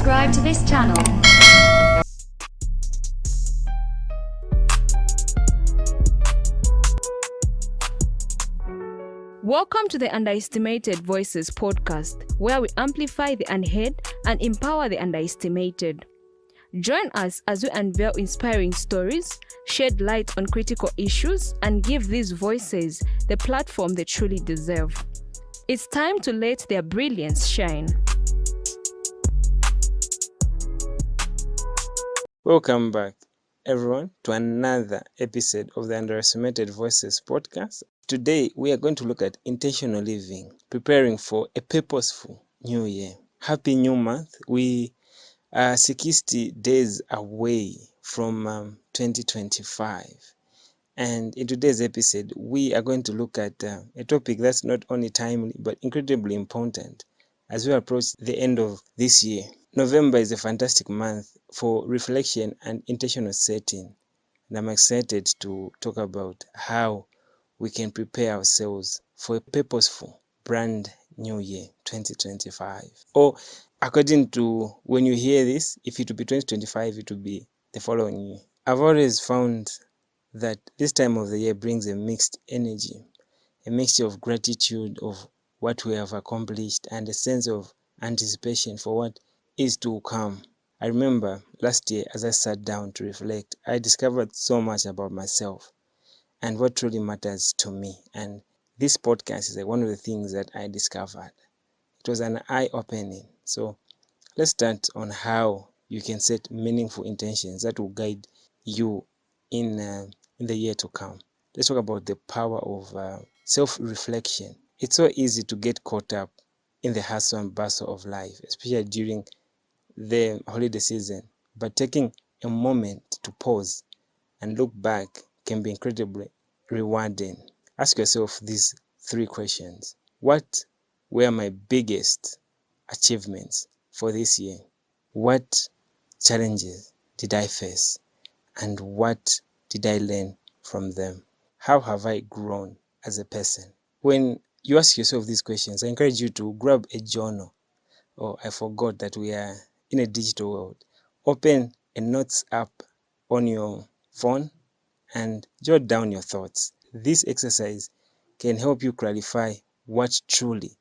subscribe to this channel. Welcome to the Underestimated Voices podcast, where we amplify the unheard and empower the underestimated. Join us as we unveil inspiring stories, shed light on critical issues, and give these voices the platform they truly deserve. It's time to let their brilliance shine. Welcome back, everyone, to another episode of the Underestimated Voices podcast. Today, we are going to look at intentional living, preparing for a purposeful new year. Happy new month. We are 60 days away from 2025. And in today's episode, we are going to look at a topic that's not only timely, but incredibly important as we approach the end of this year. November is a fantastic month for reflection and intentional setting. And I'm excited to talk about how we can prepare ourselves for a purposeful brand new year, 2025. Or according to when you hear this, if it will be 2025, it will be the following year. I've always found that this time of the year brings a mixed energy, a mixture of gratitude of what we have accomplished and a sense of anticipation for what is to come. I remember last year as I sat down to reflect, I discovered so much about myself and what truly matters to me. And this podcast is one of the things that I discovered. It was an eye-opening. So let's start on how you can set meaningful intentions that will guide you in the year to come. Let's talk about the power of self-reflection. It's so easy to get caught up in the hustle and bustle of life, especially during the holiday season. But taking a moment to pause and look back can be incredibly rewarding. Ask yourself these 3 questions. What were my biggest achievements for this year? What challenges did I face? And what did I learn from them? How have I grown as a person? When you ask yourself these questions, I encourage you to grab a journal. I forgot that we are in a digital world. Open a notes app on your phone and jot down your thoughts. This exercise can help you clarify what truly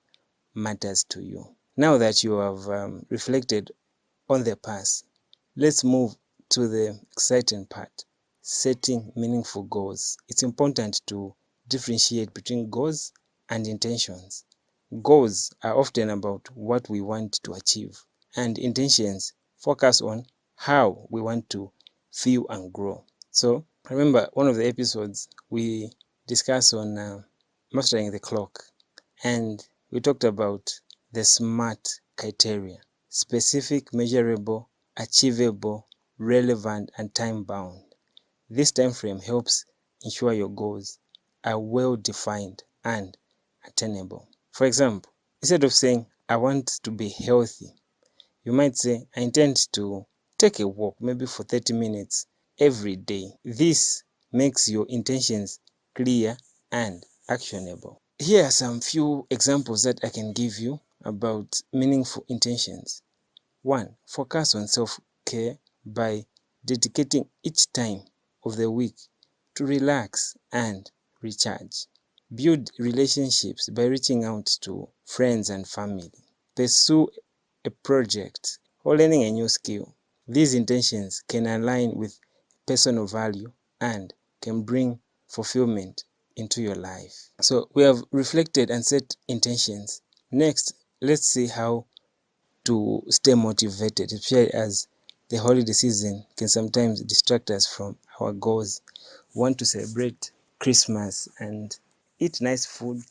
matters to you. Now that you have reflected on the past, let's move to the exciting part, setting meaningful goals. It's important to differentiate between goals and intentions. Goals are often about what we want to achieve, and intentions focus on how we want to feel and grow. So, remember one of the episodes we discussed on mastering the clock, and we talked about the SMART criteria: specific, measurable, achievable, relevant, and time-bound. This time frame helps ensure your goals are well-defined and attainable. For example, instead of saying, I want to be healthy, you might say, I intend to take a walk, maybe for 30 minutes every day. This makes your intentions clear and actionable. Here are some few examples that I can give you about meaningful intentions. 1. Focus on self-care by dedicating each time of the week to relax and recharge. Build relationships by reaching out to friends and family. Pursue a project or learning a new skill. These intentions can align with personal value and can bring fulfillment into your life. So we have reflected and set intentions. Next, let's see how to stay motivated, especially as the holiday season can sometimes distract us from our goals. We want to celebrate Christmas and eat nice food,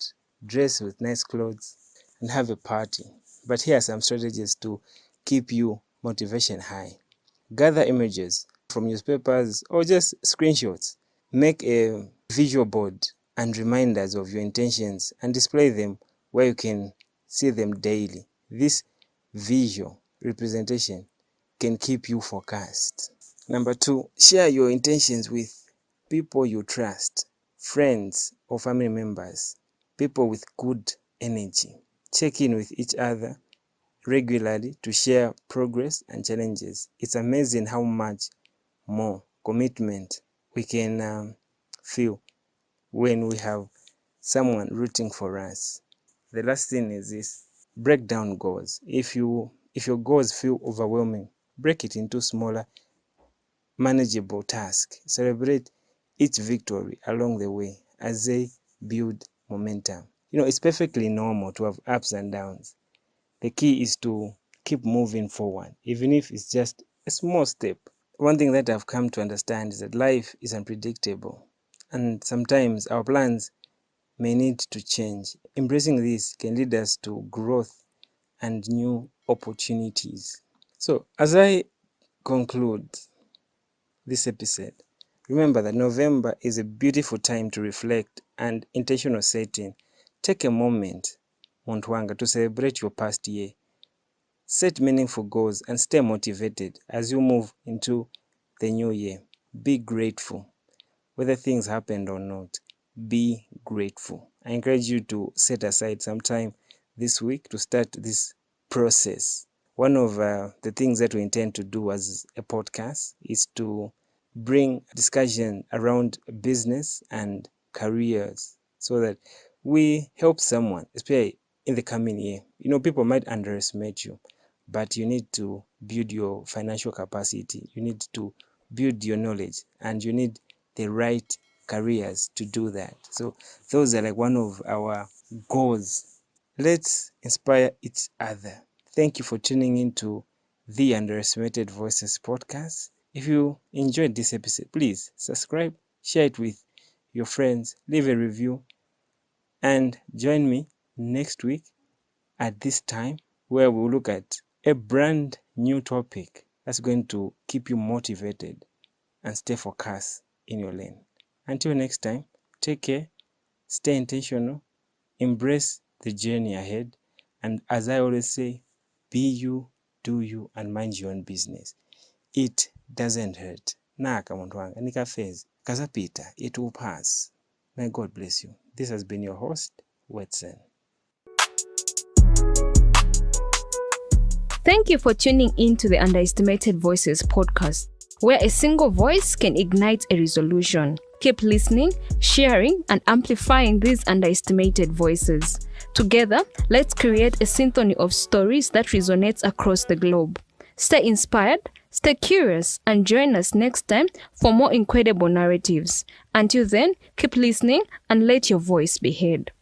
dress with nice clothes, and have a party. But here are some strategies to keep you motivation high. Gather images from newspapers or just screenshots. Make a visual board and reminders of your intentions and display them where you can see them daily. This visual representation can keep you focused. Number 2, share your intentions with people you trust, friends or family members, people with good energy. Check in with each other regularly to share progress and challenges. It's amazing how much more commitment we can feel when we have someone rooting for us. The last thing is this: break down goals. If your goals feel overwhelming, break it into smaller, manageable tasks. Celebrate each victory along the way as they build momentum. It's perfectly normal to have ups and downs. The key is to keep moving forward, even if it's just a small step. One thing that I've come to understand is that life is unpredictable, and sometimes our plans may need to change. Embracing this can lead us to growth and new opportunities. So, as I conclude this episode, remember that November is a beautiful time to reflect and intentional setting. Take a moment, Montwanga, to celebrate your past year. Set meaningful goals and stay motivated as you move into the new year. Be grateful. Whether things happened or not, be grateful. I encourage you to set aside some time this week to start this process. One of the things that we intend to do as a podcast is to bring a discussion around business and careers so that we help someone, especially in the coming year. People might underestimate you, but you need to build your financial capacity. You need to build your knowledge, and you need the right careers to do that. So those are like one of our goals. Let's inspire each other. Thank you for tuning into the Underestimated Voices podcast. If you enjoyed this episode, please subscribe, share it with your friends, leave a review, and join me next week at this time where we'll look at a brand new topic that's going to keep you motivated and stay focused in your lane. Until next time, take care, stay intentional, embrace the journey ahead, and as I always say, be you, do you, and mind your own business. It doesn't hurt. Naka muntu wanga nikafezi kazapita, it will pass. May God bless you. This has been your host, Wetson. Thank you for tuning in to the Underestimated Voices podcast, where a single voice can ignite a resolution. Keep listening, sharing, and amplifying these underestimated voices. Together, let's create a symphony of stories that resonates across the globe. Stay inspired, stay curious, and join us next time for more incredible narratives. Until then, keep listening and let your voice be heard.